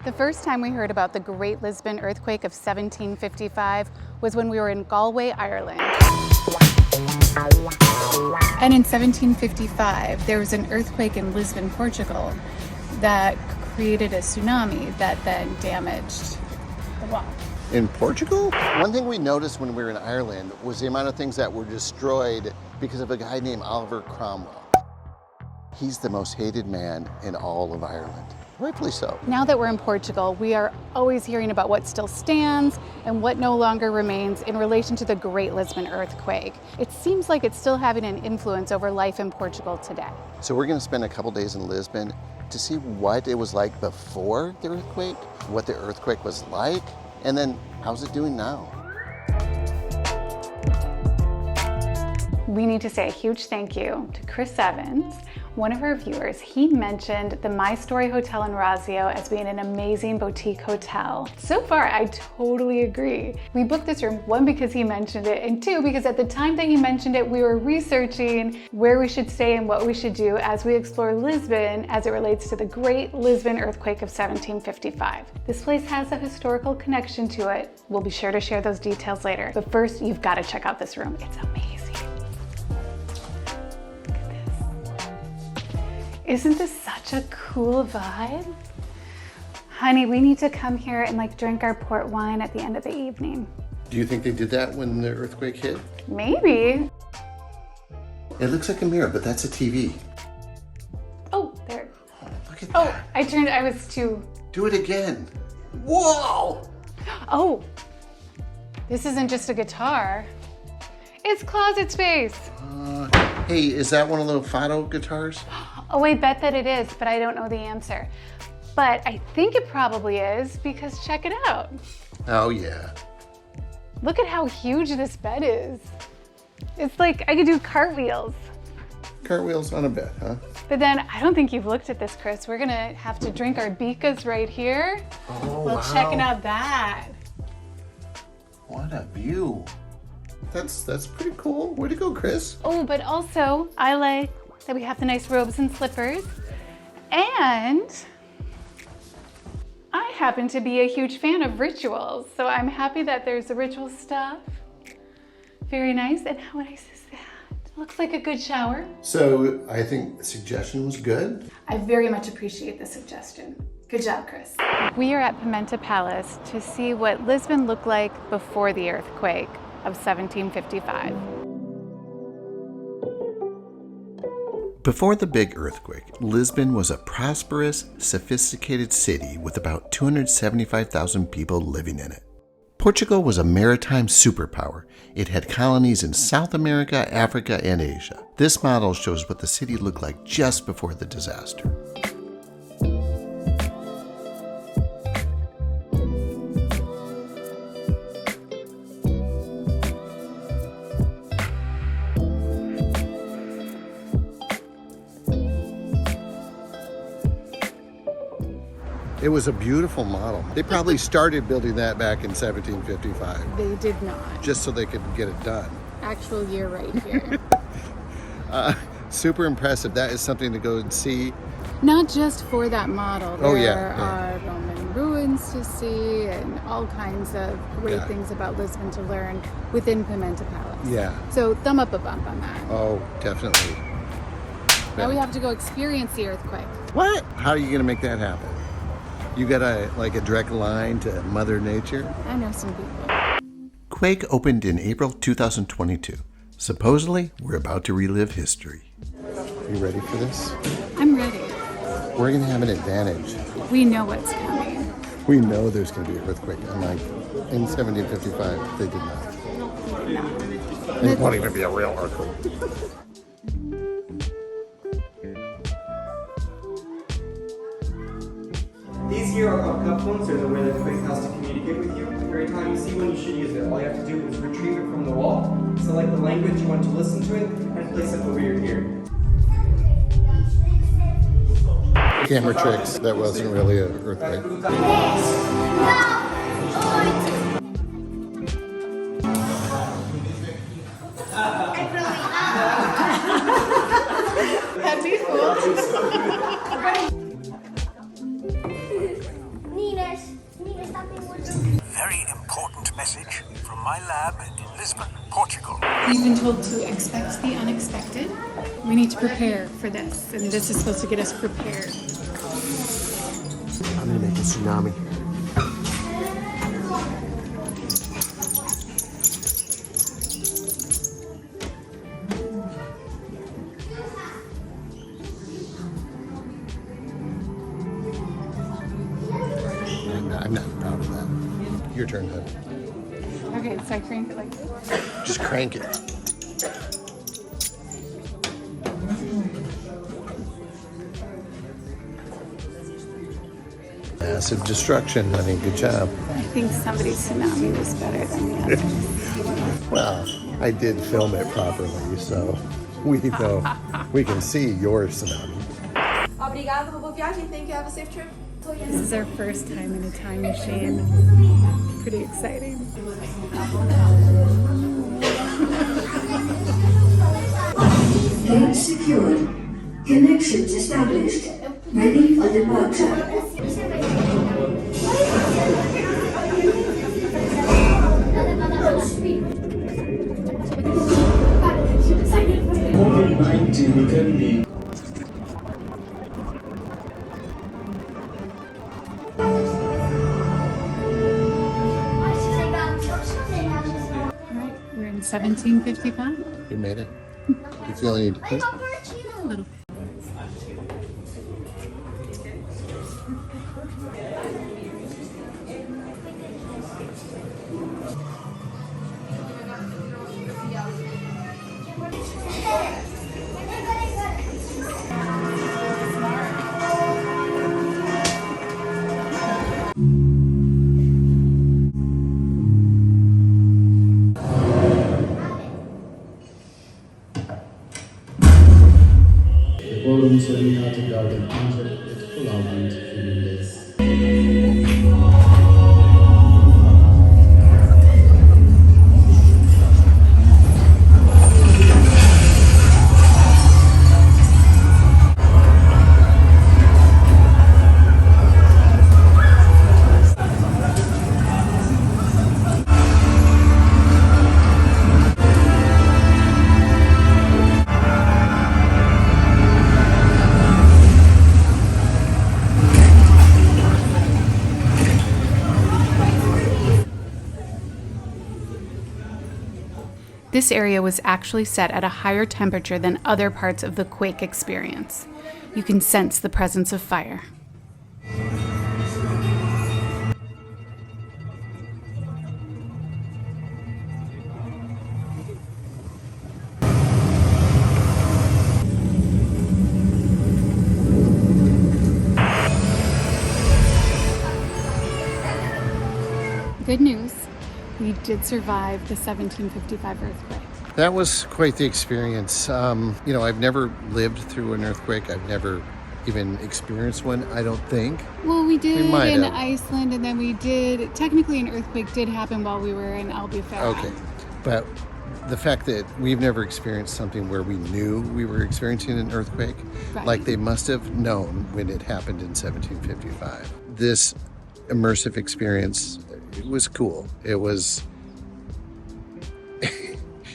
The first time we heard about the Great Lisbon Earthquake of 1755 was when we were in Galway, Ireland. And in 1755, there was an earthquake in Lisbon, Portugal, that created a tsunami that then damaged the wall. In Portugal? One thing we noticed when we were in Ireland was the amount of things that were destroyed because of a guy named Oliver Cromwell. He's the most hated man in all of Ireland. Rightfully so. Now that we're in Portugal, we are always hearing about what still stands and what no longer remains in relation to the Great Lisbon Earthquake. It seems like it's still having an influence over life in Portugal today. So we're going to spend a couple days in Lisbon to see what it was like before the earthquake, what the earthquake was like, and then how's it doing now? We need to say a huge thank you to Chris Evans, one of our viewers. He mentioned the My Story Hotel in Rasio as being an amazing boutique hotel. So far, I totally agree. We booked this room, one, because he mentioned it, and two, because at the time that he mentioned it, we were researching where we should stay and what we should do as we explore Lisbon as it relates to the Great Lisbon Earthquake of 1755. This place has a historical connection to it. We'll be sure to share those details later. But first, you've got to check out this room. It's amazing. Isn't this such a cool vibe? Honey, we need to come here and drink our port wine at the end of the evening. Do you think they did that when the earthquake hit? Maybe. It looks like a mirror, but that's a TV. Oh, there. Oh, look at Oh, that. I was too. Do it again. Whoa! Oh, this isn't just a guitar. It's closet space. Hey, is that one of those Fado guitars? Oh, I bet that it is, but I don't know the answer. But I think it probably is, because check it out. Oh, yeah. Look at how huge this bed is. It's like I could do cartwheels. Cartwheels on a bed, huh? But then I don't think you've looked at this, Chris. We're gonna have to drink our bikas right here. Oh, well, wow. checking out that. What a view. That's pretty cool. Way to go, Chris. Oh, but also I like that we have the nice robes and slippers. And I happen to be a huge fan of rituals. So I'm happy that there's the ritual stuff. Very nice. And how nice is that? Looks like a good shower. So I think the suggestion was good. I very much appreciate the suggestion. Good job, Chris. We are at Pimenta Palace to see what Lisbon looked like before the earthquake of 1755. Before the big earthquake, Lisbon was a prosperous, sophisticated city with about 275,000 people living in it. Portugal was a maritime superpower. It had colonies in South America, Africa, and Asia. This model shows what the city looked like just before the disaster. It was a beautiful model. They probably started building that back in 1755. They did not. Just so they could get it done. Actual year right here. Super impressive. That is something to go and see. Not just for that model. Oh, there yeah. are Roman ruins to see and all kinds of great Yeah. things about Lisbon to learn within Pimenta Palace. Yeah. So thumb up a bump on that. Oh, definitely. Now we have to go experience the earthquake. What? How are you going to make that happen? You got a direct line to Mother Nature? I know some people. Quake opened in April 2022. Supposedly, we're about to relive history. You ready for this? I'm ready. We're going to have an advantage. We know what's coming. We know there's going to be an earthquake. Unlike in 1755, they did not. No. It won't even be a real earthquake. These here are cup phones. They're the way that Quake has to communicate with you. Every time you see one, you should use it. All you have to do is retrieve it from the wall, select the language you want to listen to it, and place it over your ear. Camera tricks. That wasn't really an earthquake. That'd be cool. Nina, my lab in Lisbon, Portugal. We've been told to expect the unexpected. We need to prepare for this, and this is supposed to get us prepared. I'm gonna make a tsunami. I'm not proud of that. Your turn, hon. Okay, so I crank it like this. Just crank it. Massive destruction, honey. Good job. I think somebody's tsunami was better than the other. Well, I did film it properly, so we know we can see your tsunami. Obrigada, boa viagem. Thank you. Have a safe trip. This is our first time in a time machine. Pretty exciting. Gate secured. Connections established. Ready for departure. COVID-19 can be. Alright, we're in 1755. You made it. You feel any different? A little. Forum soddisfatto del angelo et collaborant fidendes. This area was actually set at a higher temperature than other parts of the Quake experience. You can sense the presence of fire. Good news. We did survive the 1755 earthquake. That was quite the experience. I've never lived through an earthquake. I've never even experienced one, I don't think. Well, we did in have. Iceland, and then we did, technically an earthquake did happen while we were in Albufeira. Okay, but the fact that we've never experienced something where we knew we were experiencing an earthquake, Right. like they must have known when it happened in 1755. This immersive experience, it was cool. It was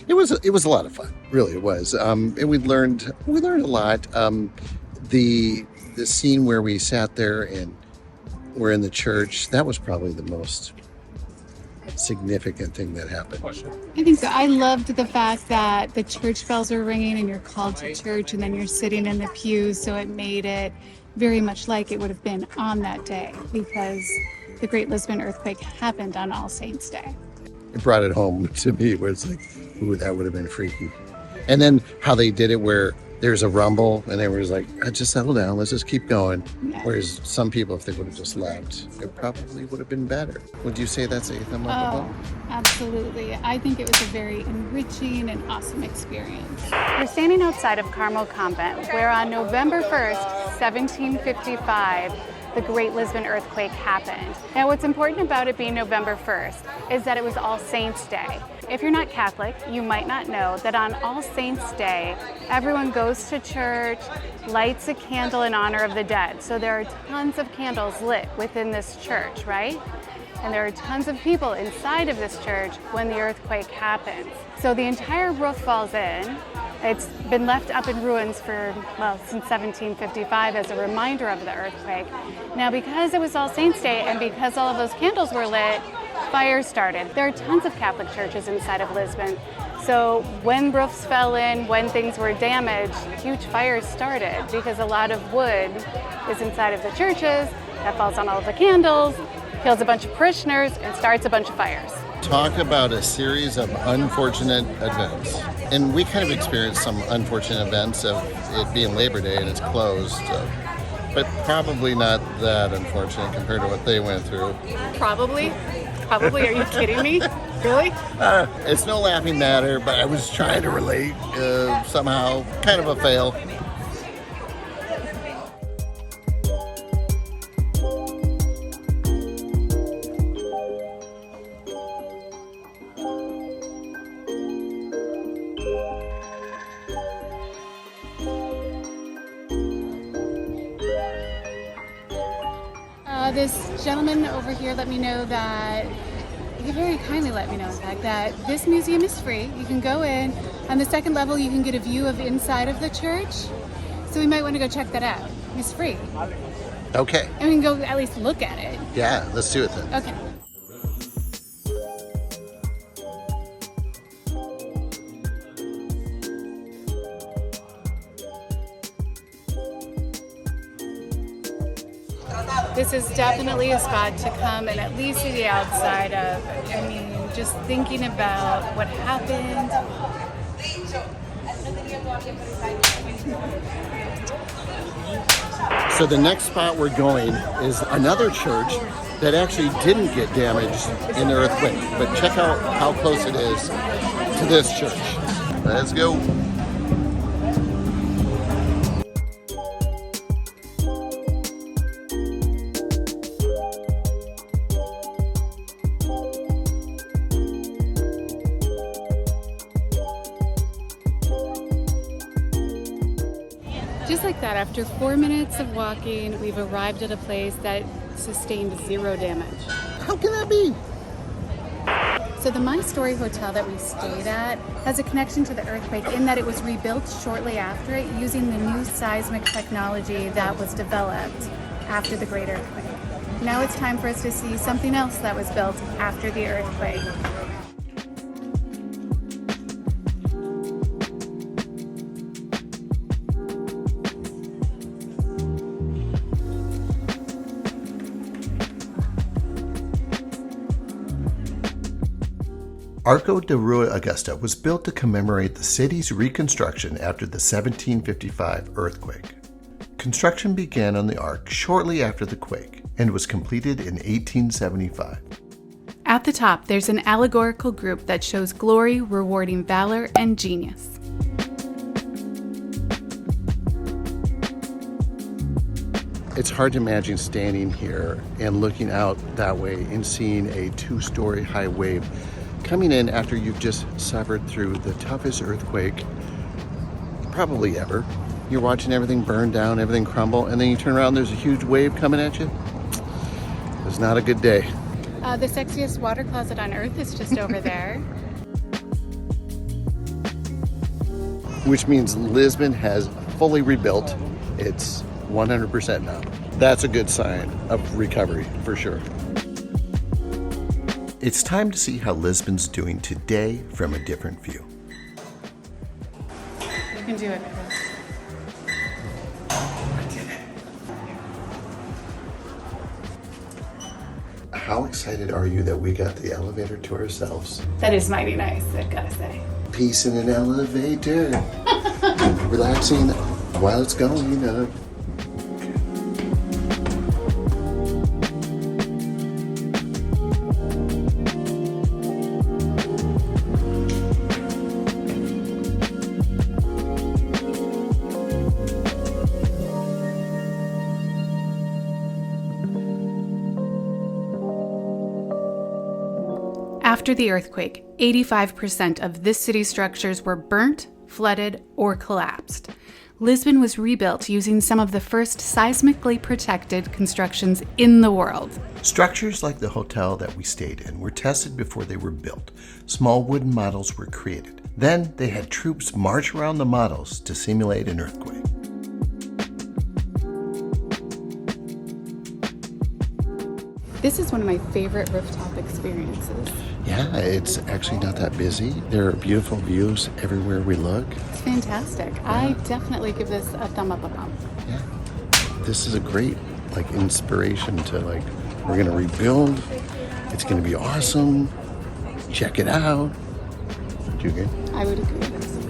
it was a lot of fun. Really, it was. And we learned a lot. The scene where we sat there and we're in the church, that was probably the most significant thing that happened. I think so. I loved the fact that the church bells were ringing and you're called to church and then you're sitting in the pews, so it made it very much like it would have been on that day, because the Great Lisbon Earthquake happened on All Saints' Day. It brought it home to me where it's like, ooh, that would have been freaky. And then how they did it where there's a rumble and they were like, just settle down, let's just keep going. Yeah. Whereas some people, if they would have just left, it probably would have been better. Would you say that's a thumb up Oh, above? absolutely. I think it was a very enriching and awesome experience. We're standing outside of Carmo Convent, where on November 1st, 1755, the Great Lisbon Earthquake happened. Now, what's important about it being November 1st is that it was All Saints' Day. If you're not Catholic, you might not know that on All Saints' Day, everyone goes to church, lights a candle in honor of the dead. So there are tons of candles lit within this church, right? and there are tons of people inside of this church when the earthquake happens. So the entire roof falls in. It's been left up in ruins for, well, since 1755 as a reminder of the earthquake. Now, because it was All Saints' Day and because all of those candles were lit, fires started. There are tons of Catholic churches inside of Lisbon. So when roofs fell in, when things were damaged, huge fires started because a lot of wood is inside of the churches. That falls on all of the candles, kills a bunch of parishioners, and starts a bunch of fires. Talk about a series of unfortunate events. And we kind of experienced some unfortunate events of it being Labor Day and it's closed. But probably not that unfortunate compared to what they went through. Probably? Are you kidding me? Really? It's no laughing matter, but I was trying to relate somehow. Kind of a fail. This gentleman over here let me know that, he very kindly let me know, in fact, that this museum is free. You can go in. On the second level, you can get a view of inside of the church. So we might want to go check that out. It's free. Okay. And we can go at least look at it. Yeah, let's do it then. Okay. This is definitely a spot to come and at least see the outside of. I mean, just thinking about what happened. So the next spot we're going is another church that actually didn't get damaged in the earthquake. But check out how close it is to this church. Let's go. Just like that, after 4 minutes of walking, we've arrived at a place that sustained 0 damage. How can that be? So the My Story Hotel that we stayed at has a connection to the earthquake in that it was rebuilt shortly after it using the new seismic technology that was developed after the Great Earthquake. Now it's time for us to see something else that was built after the earthquake. Arco da Rua Augusta was built to commemorate the city's reconstruction after the 1755 earthquake. Construction began on the Arc shortly after the quake and was completed in 1875. At the top, there's an allegorical group that shows glory rewarding valor and genius. It's hard to imagine standing here and looking out that way and seeing a 2-story high wave coming in after you've just suffered through the toughest earthquake probably ever. You're watching everything burn down, everything crumble, and then you turn around, there's a huge wave coming at you. It's not a good day. The sexiest water closet on earth is just over there. Which means Lisbon has fully rebuilt. It's 100% now. That's a good sign of recovery, for sure. It's time to see how Lisbon's doing today from a different view. You can do it, Chris. How excited are you that we got the elevator to ourselves? That is mighty nice, I've got to say. Peace in an elevator. Relaxing while it's going up. After the earthquake, 85% of this city's structures were burnt, flooded, or collapsed. Lisbon was rebuilt using some of the first seismically protected constructions in the world. Structures like the hotel that we stayed in were tested before they were built. Small wooden models were created. Then they had troops march around the models to simulate an earthquake. This is one of my favorite rooftop experiences. Yeah, it's actually not that busy. There are beautiful views everywhere we look. It's fantastic. I definitely give this a thumb up. Yeah. This is a great inspiration to we're gonna rebuild. It's gonna be awesome. Check it out. Do you agree? I would agree with this.